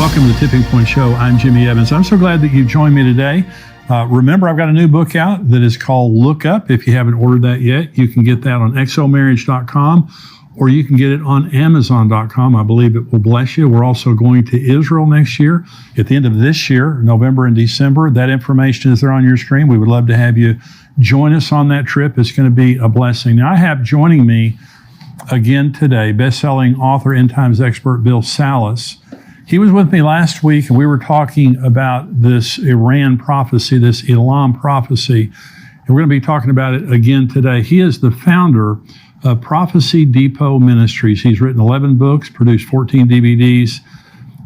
Welcome to the Tipping Point Show. I'm Jimmy Evans. I'm so glad that you've joined me today. Remember, I've got a new book out that is called Look Up. If you haven't ordered that yet, you can get that on exomarriage.com or you can get it on amazon.com. I believe it will bless you. We're also going to Israel next year, at the end of this year, November and December. That information is there on your screen. We would love to have you join us on that trip. It's going to be a blessing. Now, I have joining me again today, best-selling author, end times expert Bill Salus. He was with me last week, and we were talking about this Iran prophecy, this Elam prophecy, and we're going to be talking about it again today. He is the founder of Prophecy Depot Ministries. He's written 11 books, produced 14 DVDs.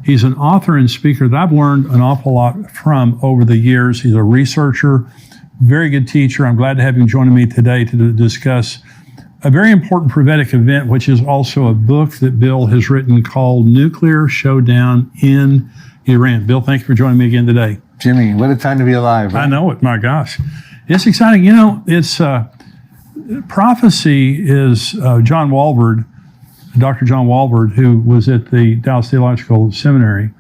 He's an author and speaker that I've learned an awful lot from over the years. He's a researcher, very good teacher. I'm glad to have him joining me today to discuss a very important prophetic event, which is also a book that Bill has written called Nuclear Showdown in Iran. Bill, thank you for joining me again today. Jimmy, what a time to be alive. Right? I know it. My gosh. It's exciting. You know, it's prophecy is John Walvoord, Dr. John Walvoord, who was at the Dallas Theological Seminary.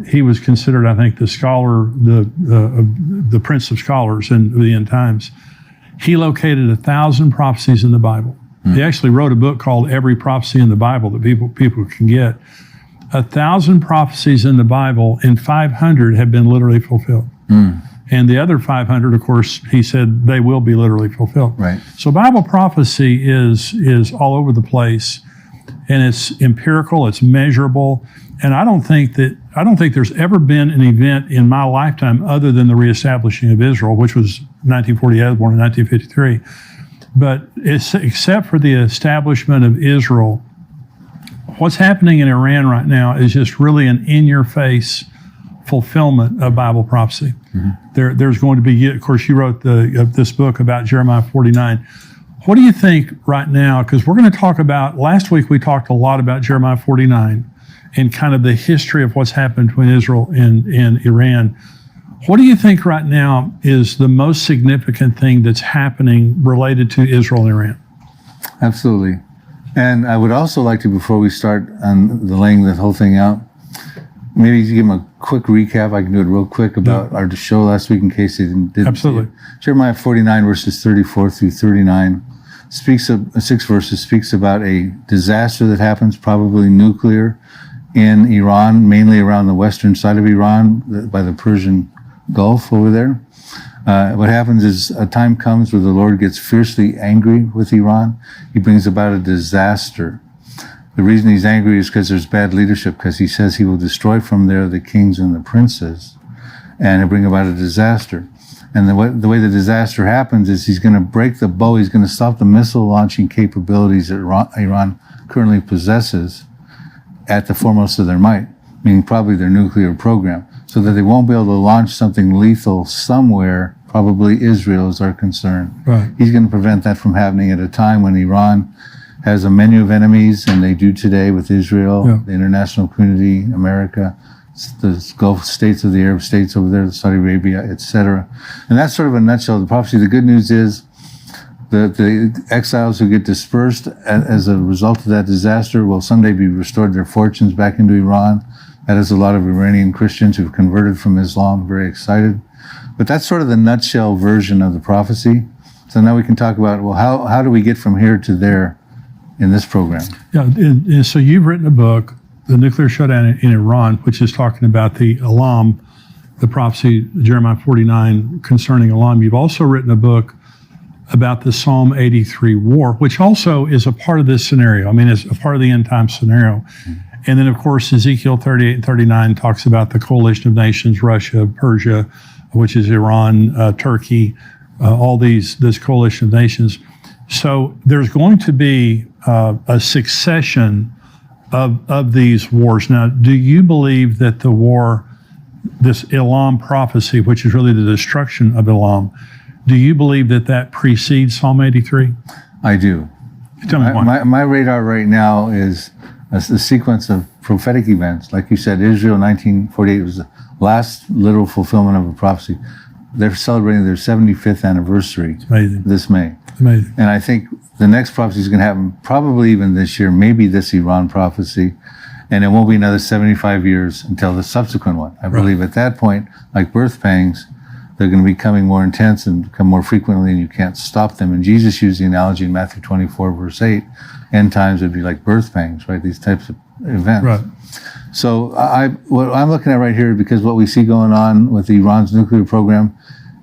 He was considered, I think, the scholar, the prince of scholars in the end times. He located 1,000 prophecies in the Bible. He actually wrote a book called Every Prophecy in the Bible that people can get. 1,000 prophecies in the Bible, and 500 have been literally fulfilled. And the other 500, of course, he said they will be literally fulfilled. Right. So Bible prophecy is all over the place, and it's empirical, it's measurable, and I don't think there's ever been an event in my lifetime other than the reestablishing of Israel, which was 1948. I was born in 1953. But except for the establishment of Israel, what's happening in Iran right now is just really an in-your-face fulfillment of Bible prophecy. There's going to be, of course, you wrote this book about Jeremiah 49. What do you think right now? Because we're going to talk about, last week we talked a lot about Jeremiah 49 and kind of the history of what's happened between Israel and Iran. What do you think right now is the most significant thing that's happening related to Israel and Iran? Absolutely. And I would also like to, before we start on the laying the whole thing out, maybe give them a quick recap. I can do it real quick about our show last week in case they didn't Absolutely. See it. Jeremiah 49 verses 34 through 39 speaks of 6 verses, speaks about a disaster that happens, probably nuclear, in Iran, mainly around the western side of Iran, by the Persian Gulf over there. What happens is a time comes where the Lord gets fiercely angry with Iran. He brings about a disaster. The reason he's angry is because there's bad leadership, because he says he will destroy from there the kings and the princes, and bring about a disaster. And the way the disaster happens is he's going to break the bow. He's going to stop the missile launching capabilities that Iran currently possesses at the foremost of their might, meaning probably their nuclear program, so that they won't be able to launch something lethal somewhere, probably Israel is our concern. Right. He's going to prevent that from happening at a time when Iran has a menu of enemies, and they do today with Israel, the international community, America, the Gulf states of the Arab states over there, Saudi Arabia, etc. And that's sort of a nutshell of the prophecy. The good news is the exiles who get dispersed as a result of that disaster will someday be restored their fortunes back into Iran. That is a lot of Iranian Christians who've converted from Islam, very excited. But that's sort of the nutshell version of the prophecy. So now we can talk about, well, how do we get from here to there in this program? Yeah, and so you've written a book, The Nuclear Showdown in Iran, which is talking about the Elam, the prophecy, Jeremiah 49, concerning Elam. You've also written a book about the Psalm 83 war, which also is a part of this scenario. I mean, it's a part of the end time scenario. And then, of course, Ezekiel 38 and 39 talks about the coalition of nations, Russia, Persia, which is Iran, Turkey, all this coalition of nations. So there's going to be a succession of these wars. Now, do you believe that the war, this Elam prophecy, which is really the destruction of Elam, do you believe that precedes Psalm 83? I do. Tell me why. My radar right now is a sequence of prophetic events. Like you said, Israel 1948 was the last literal fulfillment of a prophecy. They're celebrating their 75th anniversary this May. Amazing. And I think the next prophecy is going to happen probably even this year, maybe this Iran prophecy. and it won't be another 75 years until the subsequent one. I believe at that point, like birth pangs, they're going to be becoming more intense and come more frequently, and you can't stop them. And Jesus used the analogy in Matthew 24, verse 8, end times would be like birth pangs, right? These types of events. Right. So what I'm looking at right here, because what we see going on with Iran's nuclear program,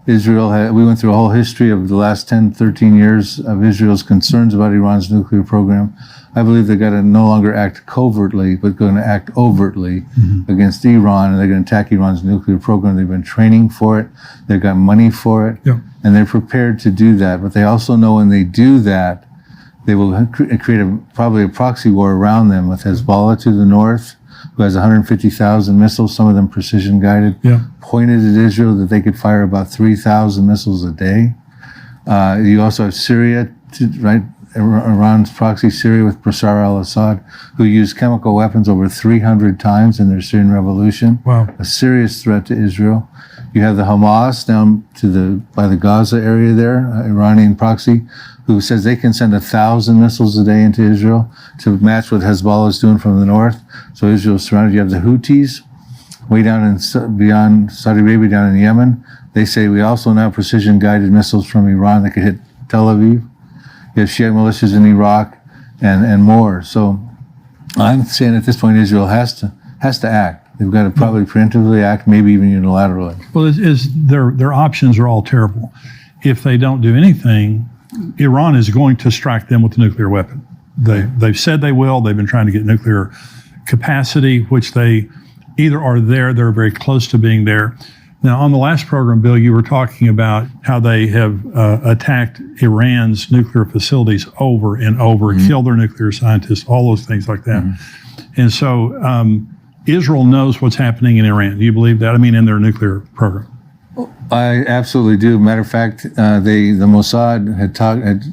we went through a whole history of the last 10, 13 years of Israel's concerns about Iran's nuclear program. I believe they're going to no longer act covertly, but going to act overtly against Iran, and they're going to attack Iran's nuclear program. They've been training for it. They've got money for it, and they're prepared to do that. But they also know when they do that, they will create probably a proxy war around them with Hezbollah to the north, who has 150,000 missiles, some of them precision guided, pointed at Israel that they could fire about 3,000 missiles a day. You also have Syria, right? Iran's proxy Syria with Bashar al-Assad, who used chemical weapons over 300 times in their Syrian revolution. Wow. A serious threat to Israel. You have the Hamas down by the Gaza area there, Iranian proxy, who says they can send 1,000 missiles a day into Israel to match what Hezbollah is doing from the north. So Israel is surrounded. You have the Houthis way down beyond Saudi Arabia, down in Yemen. They say we also now have precision-guided missiles from Iran that could hit Tel Aviv. You have Shiite militias in Iraq and more. So I'm saying at this point Israel has to act. They've got to probably preemptively act, maybe even unilaterally. Well, their options are all terrible. If they don't do anything, Iran is going to strike them with a nuclear weapon. They've said they will. They've been trying to get nuclear capacity, which they either are there, they're very close to being there. Now, on the last program, Bill, you were talking about how they have attacked Iran's nuclear facilities over and over, killed their nuclear scientists, all those things like that. And so Israel knows what's happening in Iran. Do you believe that? I mean, in their nuclear program. I absolutely do. Matter of fact, the Mossad had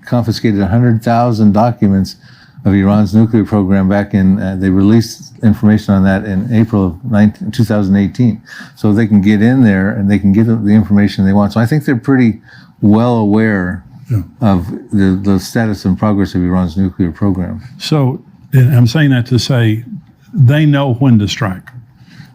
confiscated 100,000 documents of Iran's nuclear program back in, they released information on that in April of 2018. So they can get in there and they can get the information they want. So I think they're pretty well aware of the status and progress of Iran's nuclear program. So and I'm saying that to say they know when to strike.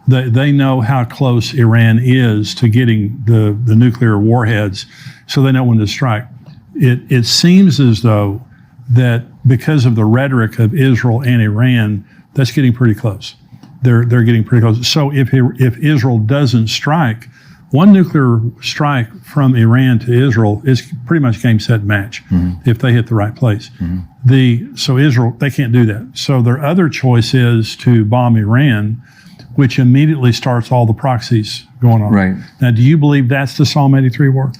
They know how close Iran is to getting the nuclear warheads, so they know when to strike. It seems as though that because of the rhetoric of Israel and Iran, that's getting pretty close. They're getting pretty close. So if Israel doesn't strike, one nuclear strike from Iran to Israel is pretty much game, set, match if they hit the right place. So Israel, they can't do that. So their other choice is to bomb Iran, which immediately starts all the proxies going on. Right. Now, do you believe that's the Psalm 83 war?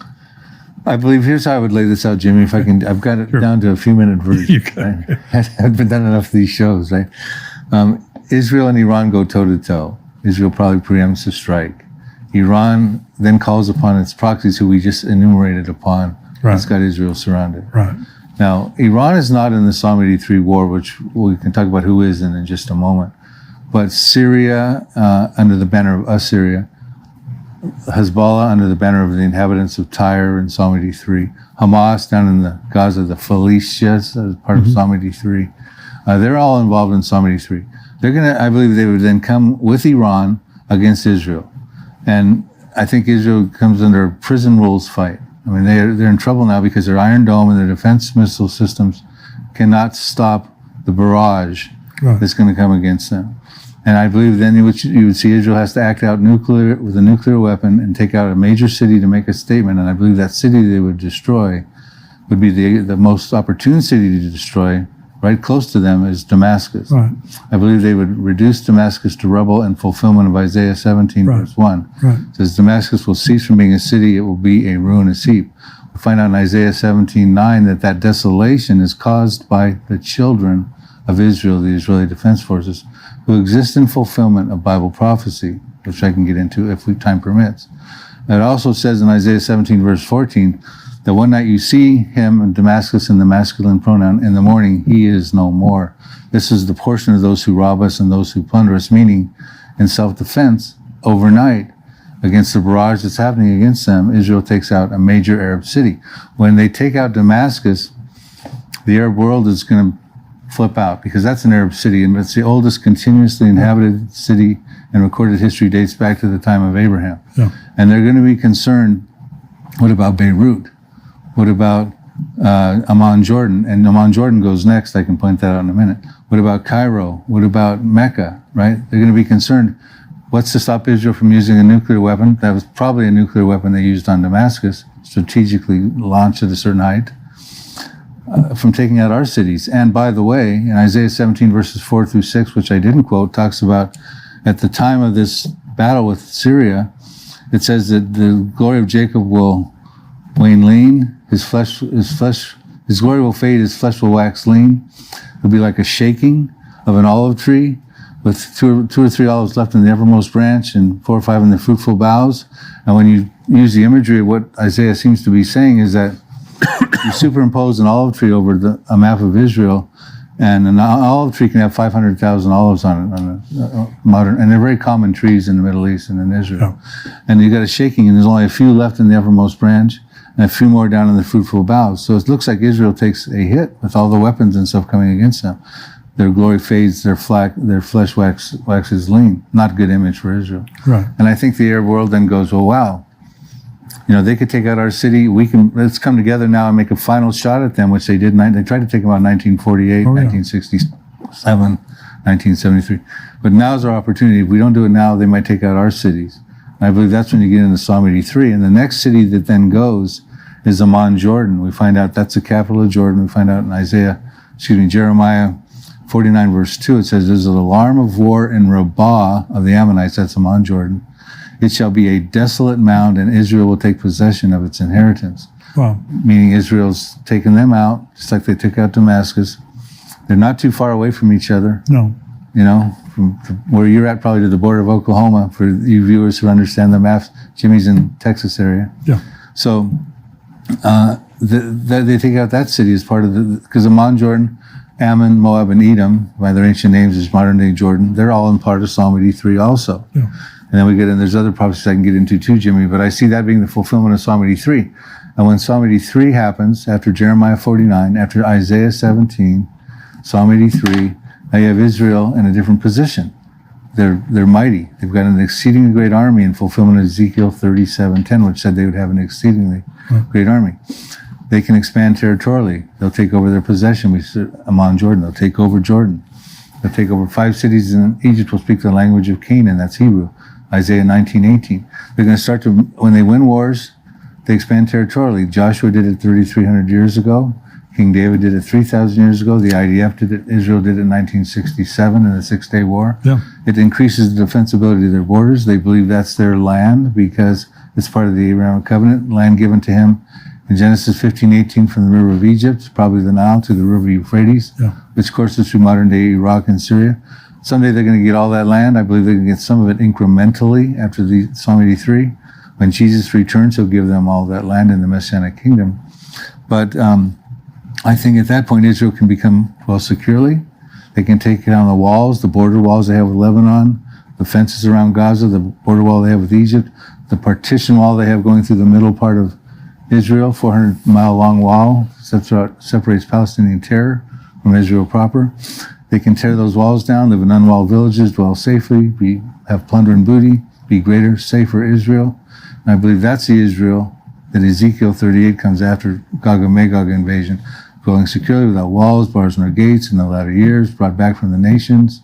I believe, here's how I would lay this out, Jimmy, if I can. I've got it down to a few-minute version. You can. Right? I've been done enough of these shows, right? Israel and Iran go toe-to-toe. Israel probably preempts a strike. Iran then calls upon its proxies, who we just enumerated upon. Right. It's got Israel surrounded. Right. Now, Iran is not in the Psalm 83 war, which we can talk about who is in just a moment. But Syria, under the banner of Assyria, Hezbollah under the banner of the inhabitants of Tyre in Psalm 83, Hamas down in the Gaza, the Philistines as part of Psalm 83. They're all involved in Psalm 83. I believe they would then come with Iran against Israel. And I think Israel comes under a prison rules fight. I mean, they're in trouble now because their Iron Dome and their defense missile systems cannot stop the barrage that's going to come against them. And I believe then you would see Israel has to act out with a nuclear weapon and take out a major city to make a statement. And I believe that city they would destroy would be the most opportune city to destroy. Right close to them is Damascus. Right. I believe they would reduce Damascus to rubble in fulfillment of Isaiah 17, verse 1. Right. It says, Damascus will cease from being a city, it will be a ruinous heap. We find out in Isaiah 17:9 that desolation is caused by the children of Israel, the Israeli Defense Forces, who exist in fulfillment of Bible prophecy, which I can get into if time permits. It also says in Isaiah 17, verse 14, that one night you see him in Damascus in the masculine pronoun, in the morning he is no more. This is the portion of those who rob us and those who plunder us, meaning in self-defense, overnight, against the barrage that's happening against them, Israel takes out a major Arab city. When they take out Damascus, the Arab world is going to flip out, because that's an Arab city, and it's the oldest continuously inhabited city in recorded history, dates back to the time of Abraham. Yeah. And they're going to be concerned, what about Beirut? What about Amman, Jordan? And Amman, Jordan goes next. I can point that out in a minute. What about Cairo? What about Mecca, right? They're going to be concerned. What's to stop Israel from using a nuclear weapon? That was probably a nuclear weapon they used on Damascus, strategically launched at a certain height, from taking out our cities. And by the way, in Isaiah 17, verses 4 through 6, which I didn't quote, talks about at the time of this battle with Syria, it says that the glory of Jacob will wane lean, his glory will fade, his flesh will wax lean. It'll be like a shaking of an olive tree with two or three olives left in the uppermost branch and 4 or 5 in the fruitful boughs. And when you use the imagery of what Isaiah seems to be saying is that you superimpose an olive tree over a map of Israel, and an olive tree can have 500,000 olives on it, on a modern, and they're very common trees in the Middle East and in Israel. Yeah. And you got a shaking, and there's only a few left in the uppermost branch, and a few more down in the fruitful boughs. So it looks like Israel takes a hit with all the weapons and stuff coming against them. Their glory fades, their flesh waxes lean. Not a good image for Israel. Right. And I think the Arab world then goes, well, wow, they could take out our city. Let's come together now and make a final shot at them, which they did. They tried to take them out in 1948, 1967, 1973. But now's our opportunity. If we don't do it now, they might take out our cities. And I believe that's when you get into Psalm 83. And the next city that then goes is Amman, Jordan. We find out that's the capital of Jordan. We find out in Jeremiah 49, verse 2, it says, there's an alarm of war in Rabbah of the Ammonites, that's Amman, Jordan. It shall be a desolate mound, and Israel will take possession of its inheritance. Wow. Meaning Israel's taken them out, just like they took out Damascus. They're not too far away from each other. No. From where you're at, probably to the border of Oklahoma, for you viewers who understand the maps. Jimmy's in Texas area. Yeah. So they take out that city as part of because Amman, Jordan, Ammon, Moab, and Edom, by their ancient names is modern-day Jordan, they're all in part of Psalm 83 also. Yeah. And then we get in, there's other prophecies I can get into too, Jimmy, but I see that being the fulfillment of Psalm 83. And when Psalm 83 happens, after Jeremiah 49, after Isaiah 17, Psalm 83, now you have Israel in a different position. They're mighty. They've got an exceedingly great army in fulfillment of Ezekiel 37:10, which said they would have an exceedingly great army. They can expand territorially. They'll take over their possession. We said Amman, Jordan. They'll take over Jordan. They'll take over 5 cities in Egypt. Will speak the language of Canaan. That's Hebrew. Isaiah 19:18. They're going to start to, when they win wars, they expand territorially. Joshua did it 3,300 years ago. King David did it 3,000 years ago. The IDF did it. Israel did it in 1967 in the Six-Day War. Yeah. It increases the defensibility of their borders. They believe that's their land because it's part of the Abrahamic covenant, land given to him in Genesis 15:18 from the river of Egypt, probably the Nile, to the river Euphrates, which courses through modern-day Iraq and Syria. Someday they're going to get all that land. I believe they're going to get some of it incrementally after the Psalm 83. When Jesus returns, he'll give them all that land in the Messianic kingdom. But I think at that point, Israel can become, securely. They can take down the walls, the border walls they have with Lebanon, the fences around Gaza, the border wall they have with Egypt, the partition wall they have going through the middle part of Israel, 400-mile-long wall, separates Palestinian terror from Israel proper. They can tear those walls down, live in unwalled villages, dwell safely, have plunder and booty, be greater, safer Israel. And I believe that's the Israel that Ezekiel 38 comes after Gog and Magog invasion, dwelling securely without walls, bars, nor gates in the latter years, brought back from the nations.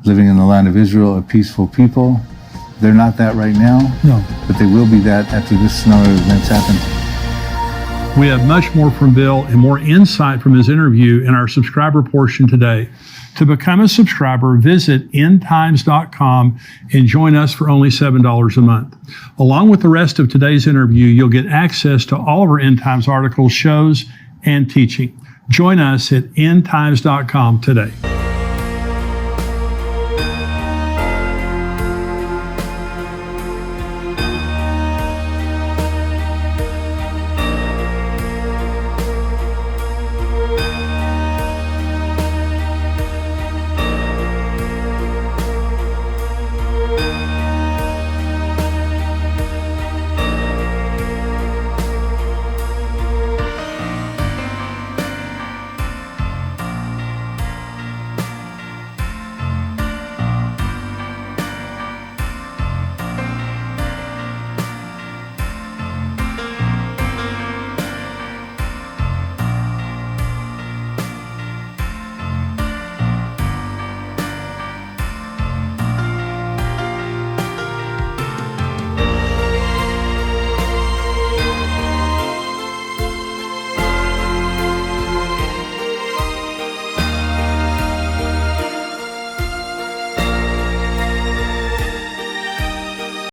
living in the land of Israel, a peaceful people. They're not that right now, No. but they will be that after this scenario events happen. We have much more from Bill and more insight from his interview in our subscriber portion today. To become a subscriber, visit endtimes.com and join us for only $7 a month. Along with the rest of today's interview, you'll get access to all of our End Times articles, shows, and teaching. Join us at endtimes.com today.